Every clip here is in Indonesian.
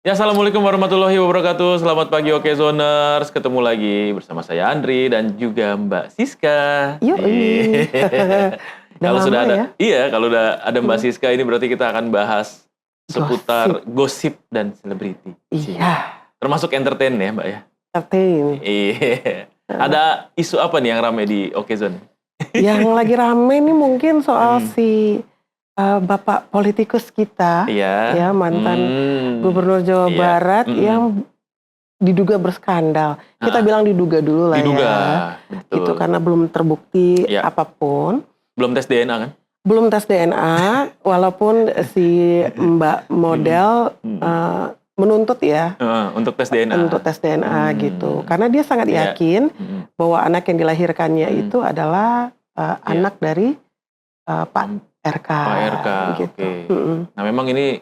Ya, Assalamualaikum warahmatullahi wabarakatuh. Selamat pagi Okezoners. Ketemu lagi bersama saya Andri dan juga Mbak Siska. Yoi. Udah Kalau sudah lama ada, ya? iya kalau udah ada Mbak Siska ini berarti kita akan bahas seputar Gosip. gosip dan selebriti. Iya, Termasuk entertain ya Mbak ya. entertain. Iya. Ada isu apa nih yang ramai di Okezon? Yang lagi rame nih mungkin soal Hmm. si Bapak politikus kita, Iya. ya mantan Gubernur Jawa Iya. Barat yang diduga berskandal. Kita bilang diduga dulu lah Diduga, ya. betul. Itu karena belum terbukti Iya. apapun. Belum tes DNA kan? Belum tes DNA, walaupun si Mbak model menuntut ya. Untuk tes DNA. Untuk tes DNA gitu. Karena dia sangat Iya. yakin bahwa anak yang dilahirkannya itu adalah Iya. anak dari Pak RK. Pak RK, gitu. oke. Nah memang ini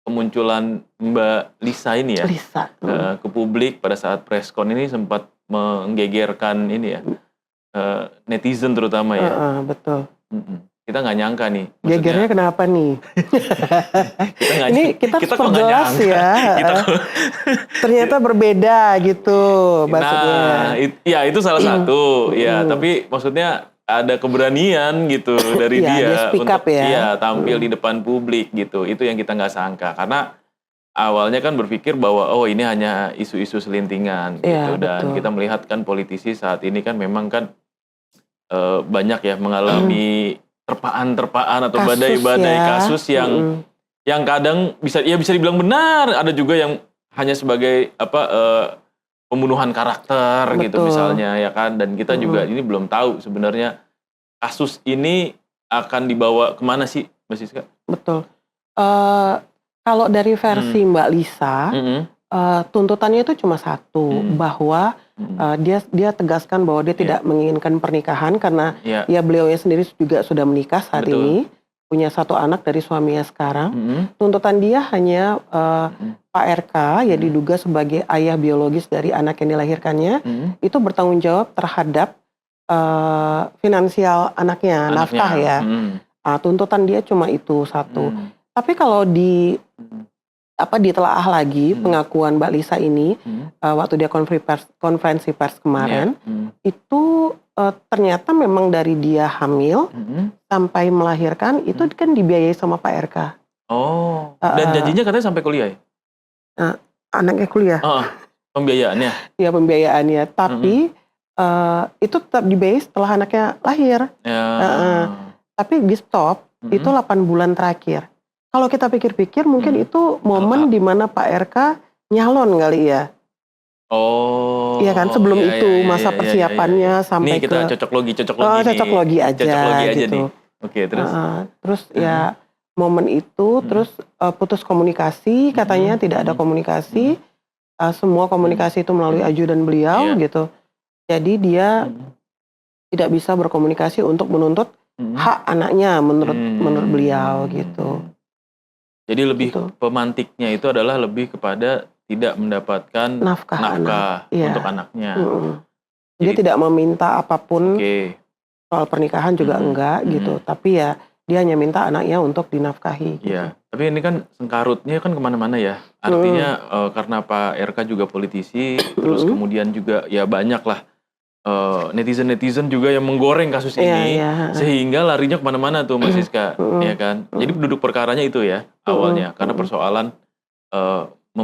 kemunculan Mbak Lisa ini ya, Lisa. ke publik pada saat preskon ini sempat menggegerkan ini ya, netizen terutama ya. Betul. Kita nggak nyangka nih. Gegernya kenapa nih? Kita harus perjelas ya. Ternyata berbeda gitu maksudnya. Nah, ya itu salah satu. Ya, tapi maksudnya ada keberanian gitu dari Iya, dia speak untuk up ya. tampil di depan publik gitu. Itu yang kita nggak sangka karena awalnya kan berpikir bahwa oh ini hanya isu-isu selintingan gitu. Iya, Dan betul. kita melihat kan politisi saat ini kan memang kan banyak ya mengalami terpaan-terpaan atau Kasus badai-badai ya. kasus yang kadang bisa dibilang benar, ada juga yang hanya sebagai pembunuhan karakter gitu Betul. misalnya ya kan, dan kita juga ini belum tahu sebenarnya kasus ini akan dibawa kemana sih Mbak Siska? Betul. Kalau dari versi Mbak Lisa, tuntutannya itu cuma satu, bahwa dia tegaskan bahwa dia tidak menginginkan pernikahan karena ya beliaunya sendiri juga sudah menikah saat ini, punya satu anak dari suaminya sekarang. Tuntutan dia hanya Pak RK ya diduga sebagai ayah biologis dari anak yang dilahirkannya itu bertanggung jawab terhadap finansial anaknya, nafkah ya. Tuntutan dia cuma itu satu. Tapi kalau ditelaah lagi pengakuan Mbak Lisa ini waktu dia konferensi pers kemarin itu ternyata memang dari dia hamil sampai melahirkan itu kan dibiayai sama Pak RK. Oh, dan janjinya katanya sampai kuliah ya? Anaknya kuliah. Pembiayaannya? Ya pembiayaannya, tapi itu tetap dibiayai setelah anaknya lahir. Tapi di stop itu 8 bulan terakhir. Kalau kita pikir-pikir mungkin itu momen di mana Pak RK nyalon kali ya. Oh. Iya kan sebelum itu masa persiapannya sampai ini kita cocok logi aja gitu. Nih. Oke, terus. Terus ya momen itu terus putus komunikasi katanya tidak ada komunikasi. Semua komunikasi itu melalui ajudan beliau gitu. Jadi dia tidak bisa berkomunikasi untuk menuntut hak anaknya menurut beliau gitu. Jadi lebih pemantiknya itu adalah lebih kepada tidak mendapatkan nafkah untuk anaknya. Dia tidak meminta apapun soal pernikahan juga enggak gitu. Tapi ya dia hanya minta anaknya untuk dinafkahi. Gitu. Iya, tapi ini kan sengkarutnya kan kemana-mana ya. Artinya karena Pak RK juga politisi, terus kemudian juga ya banyak lah netizen juga yang menggoreng kasus ini, sehingga larinya kemana-mana tuh Mbak Siska, ya kan. Jadi duduk perkaranya itu ya awalnya, karena persoalan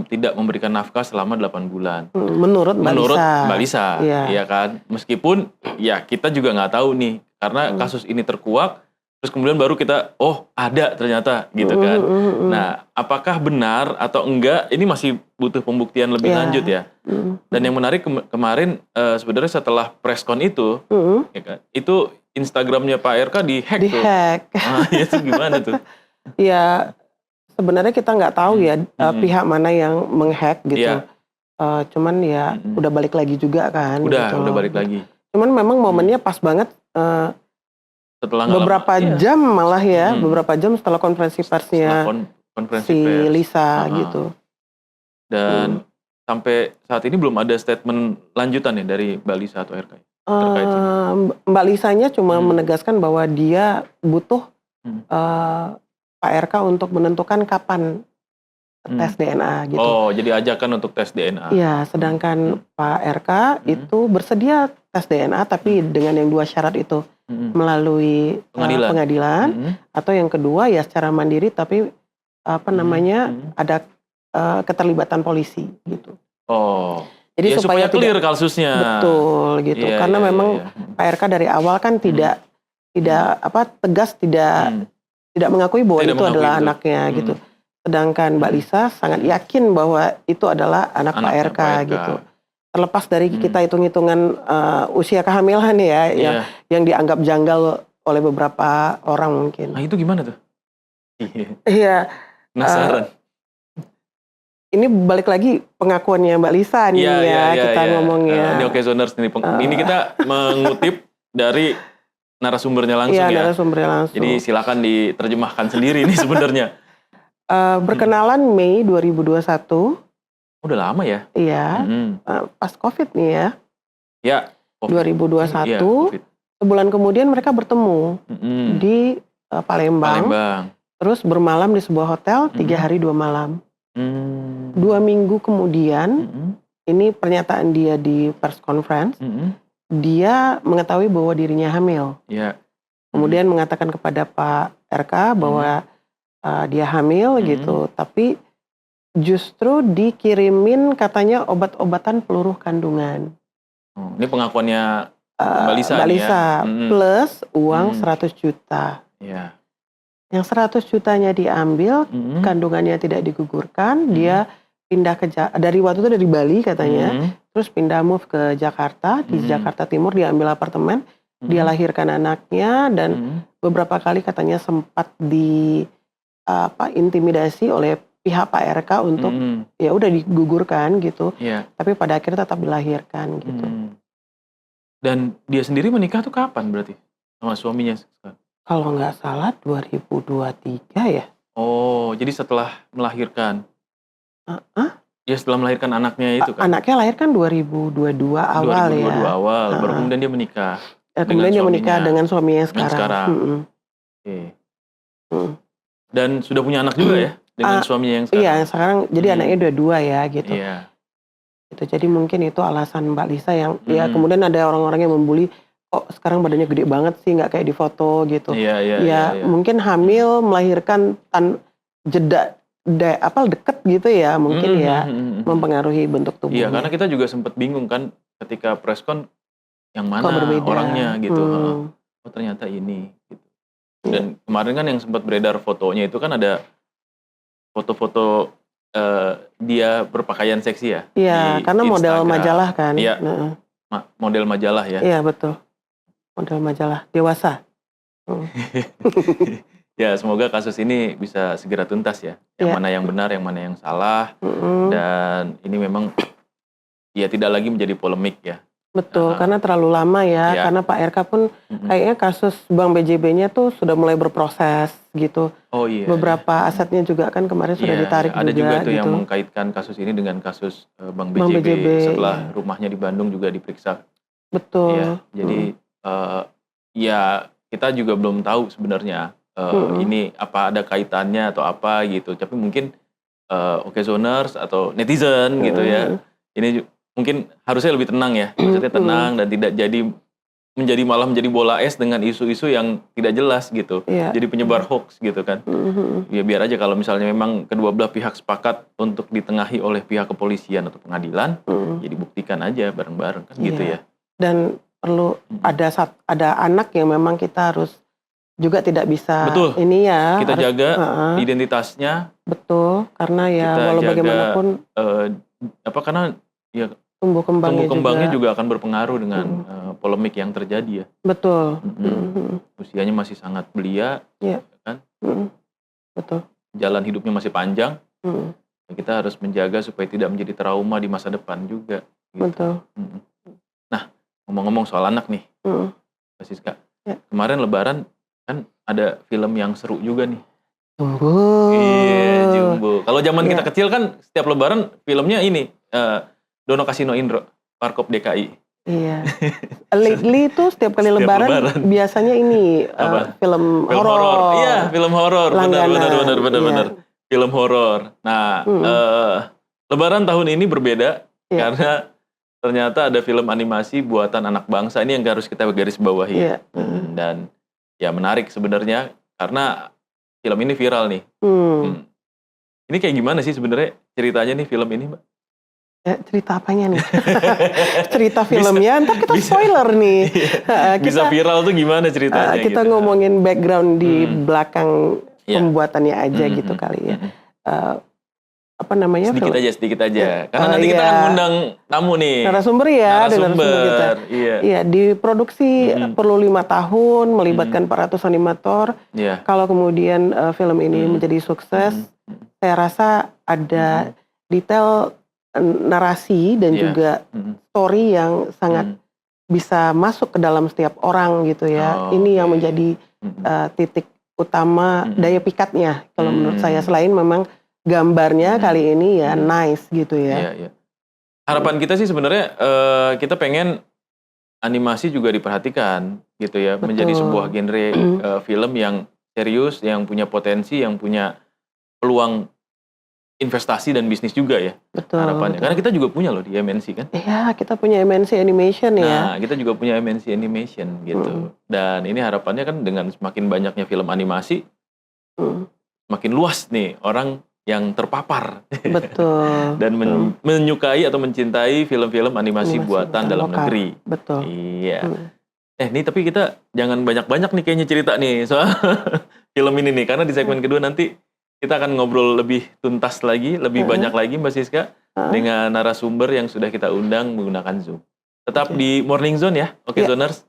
tidak memberikan nafkah selama 8 bulan. Menurut Mbak Lisa, ya kan. Meskipun ya kita juga nggak tahu nih, karena kasus ini terkuak, terus kemudian baru kita, oh ada ternyata gitu kan. Nah, apakah benar atau enggak, ini masih butuh pembuktian lebih lanjut ya. Dan yang menarik kemarin sebenarnya setelah preskon itu, ya kan, itu Instagramnya Pak RK dihack tuh. Ya itu gimana tuh? Ya sebenarnya kita nggak tahu ya pihak mana yang menghack gitu. Cuman ya udah balik lagi juga kan. Udah balik lagi. Cuman memang momennya pas banget. Setelah beberapa jam malah ya, beberapa jam setelah konferensi persnya si Lisa gitu. Dan sampai saat ini belum ada statement lanjutan ya dari Mbak Lisa atau RK? Mbak Lisanya cuma menegaskan bahwa dia butuh Pak RK untuk menentukan kapan tes DNA gitu. Oh, jadi ajakan untuk tes DNA. Iya, sedangkan Pak RK itu bersedia tes DNA tapi dengan yang 2 syarat itu. Melalui pengadilan atau yang kedua ya secara mandiri tapi ada keterlibatan polisi gitu. Oh. Jadi ya, supaya clear kasusnya. Betul gitu. Karena memang Pak RK dari awal kan tidak tegas tidak mengakui bahwa itu adalah anaknya gitu. Sedangkan Mbak Lisa sangat yakin bahwa itu adalah anak Pak RK gitu. Terlepas dari kita hitung-hitungan usia kehamilan ya, yang dianggap janggal oleh beberapa orang mungkin. Nah itu gimana tuh? Iya. Penasaran. Ini balik lagi pengakuannya Mbak Lisa nih kita ngomongnya. Ini Okezoners ini. Ini kita mengutip dari narasumbernya langsung ya. Iya, narasumbernya langsung. Jadi silakan diterjemahkan sendiri nih sebenarnya. Berkenalan Mei 2021. Udah lama ya? Iya, pas COVID nih ya. Ya. 2021. Iya, COVID. Sebulan kemudian mereka bertemu di Palembang. Terus bermalam di sebuah hotel 3 hari 2 malam. 2 minggu kemudian, ini pernyataan dia di press conference. Dia mengetahui bahwa dirinya hamil. Yeah. Kemudian mengatakan kepada Pak RK bahwa dia hamil gitu, tapi justru dikirimin katanya obat-obatan peluruh kandungan. Ini pengakuannya Mbak Lisa, plus uang 100 juta. Yeah. Yang 100 jutanya diambil, kandungannya tidak digugurkan, dia pindah dari waktu itu dari Bali katanya, terus pindah move ke Jakarta, di Jakarta Timur dia ambil apartemen, dia lahirkan anaknya dan beberapa kali katanya sempat intimidasi oleh pihak Pak RK untuk ya udah digugurkan gitu, tapi pada akhirnya tetap dilahirkan gitu. Dan dia sendiri menikah tuh kapan berarti sama suaminya? Kalau nggak salah 2023 ya. Oh, jadi setelah melahirkan? Ya setelah melahirkan anaknya itu kan? Anaknya lahir kan 2022 awal 2022 awal, baru kemudian dia menikah. Kemudian dia menikah dengan suaminya sekarang. Oke. Dan sudah punya anak juga ya dengan suaminya yang sekarang? Iya, sekarang jadi anaknya udah 2 ya gitu. Iya. Gitu, jadi mungkin itu alasan Mbak Lisa yang ya kemudian ada orang-orang yang membuli, kok sekarang badannya gede banget sih, nggak kayak di foto gitu. Iya. Mungkin hamil melahirkan jeda deket gitu ya, mungkin mempengaruhi bentuk tubuhnya. Iya, karena kita juga sempat bingung kan ketika preskon yang mana orangnya gitu. Oh ternyata ini gitu. Dan kemarin kan yang sempat beredar fotonya itu kan ada foto-foto dia berpakaian seksi ya. Iya, karena model majalah kan. Iya, model majalah ya. Iya betul, model majalah dewasa. Ya semoga kasus ini bisa segera tuntas ya. Yang mana yang benar, yang mana yang salah. Dan ini memang ya tidak lagi menjadi polemik ya. Betul, karena terlalu lama ya. Karena Pak RK pun kayaknya kasus Bank BJB-nya tuh sudah mulai berproses gitu. Oh iya. Beberapa asetnya juga kan kemarin sudah ditarik juga. Ada juga tuh gitu. yang mengkaitkan kasus ini dengan kasus Bank BJB. Setelah rumahnya di Bandung juga diperiksa. Betul. Ya, jadi ya kita juga belum tahu sebenarnya. Ini apa ada kaitannya atau apa gitu, tapi mungkin Okezoners atau netizen gitu ya, ini mungkin harusnya lebih tenang ya, maksudnya tenang dan tidak malah menjadi bola es dengan isu-isu yang tidak jelas gitu, jadi penyebar hoax gitu kan. Ya biar aja kalau misalnya memang kedua belah pihak sepakat untuk ditengahi oleh pihak kepolisian atau pengadilan, ya dibuktikan aja bareng-bareng kan gitu ya. Dan perlu ada anak yang memang kita harus juga tidak bisa ini ya. Kita harus jaga identitasnya. Betul, karena ya walau bagaimanapun karena ya tumbuh kembangnya juga akan berpengaruh dengan polemik yang terjadi ya. Betul. Usianya masih sangat belia, kan? Betul. Jalan hidupnya masih panjang. Kita harus menjaga supaya tidak menjadi trauma di masa depan juga. Gitu. Betul. Nah, ngomong-ngomong soal anak nih, Mbak Siska. Kemarin Lebaran kan ada film yang seru juga nih. Jumbo. Iya, Jumbo. Kalau zaman kita kecil kan setiap Lebaran filmnya ini Dono Kasino Indro, Warkop DKI. Iya. Lately tuh setiap kali lebaran biasanya ini film horor. Iya, film horor. Benar. film horor. Nah, Lebaran tahun ini berbeda karena ternyata ada film animasi buatan anak bangsa. Ini yang harus kita garis bawahi. Dan ya menarik sebenarnya karena film ini viral nih. Ini kayak gimana sih sebenarnya ceritanya nih film ini, Mbak? Ya, cerita apanya nih? Cerita filmnya, ntar kita spoiler nih. Bisa viral tuh gimana ceritanya? Kita gitu. ngomongin background di belakang pembuatannya aja gitu kali ya. Apa namanya? Sedikit aja. Karena nanti kita akan ngundang tamu nih. Narasumber ya, narasumber kita. Iya, diproduksi perlu 5 tahun, melibatkan 400 animator. Kalau kemudian film ini menjadi sukses, saya rasa ada detail narasi dan juga story yang sangat bisa masuk ke dalam setiap orang gitu ya. Ini yang menjadi titik utama daya pikatnya kalau menurut saya, selain memang gambarnya kali ini ya nice gitu ya. Harapan kita sih sebenarnya kita pengen animasi juga diperhatikan gitu ya. Betul. Menjadi sebuah genre film yang serius, yang punya potensi, yang punya peluang investasi dan bisnis juga ya. Betul. Harapannya. Karena kita juga punya loh di MNC kan. Iya, kita punya MNC Animation ya. Nah, kita juga punya MNC Animation gitu. Dan ini harapannya kan dengan semakin banyaknya film animasi, makin luas nih orang yang terpapar. Betul. Dan menyukai atau mencintai film-film animasi buatan dalam negeri. Betul. Iya. Nih tapi kita jangan banyak-banyak nih kayaknya cerita nih soal film ini nih. Karena di segmen kedua nanti kita akan ngobrol lebih tuntas lagi, lebih banyak lagi Mbak Siska dengan narasumber yang sudah kita undang menggunakan Zoom. Tetap di Morning Zone ya, Oke Zoners.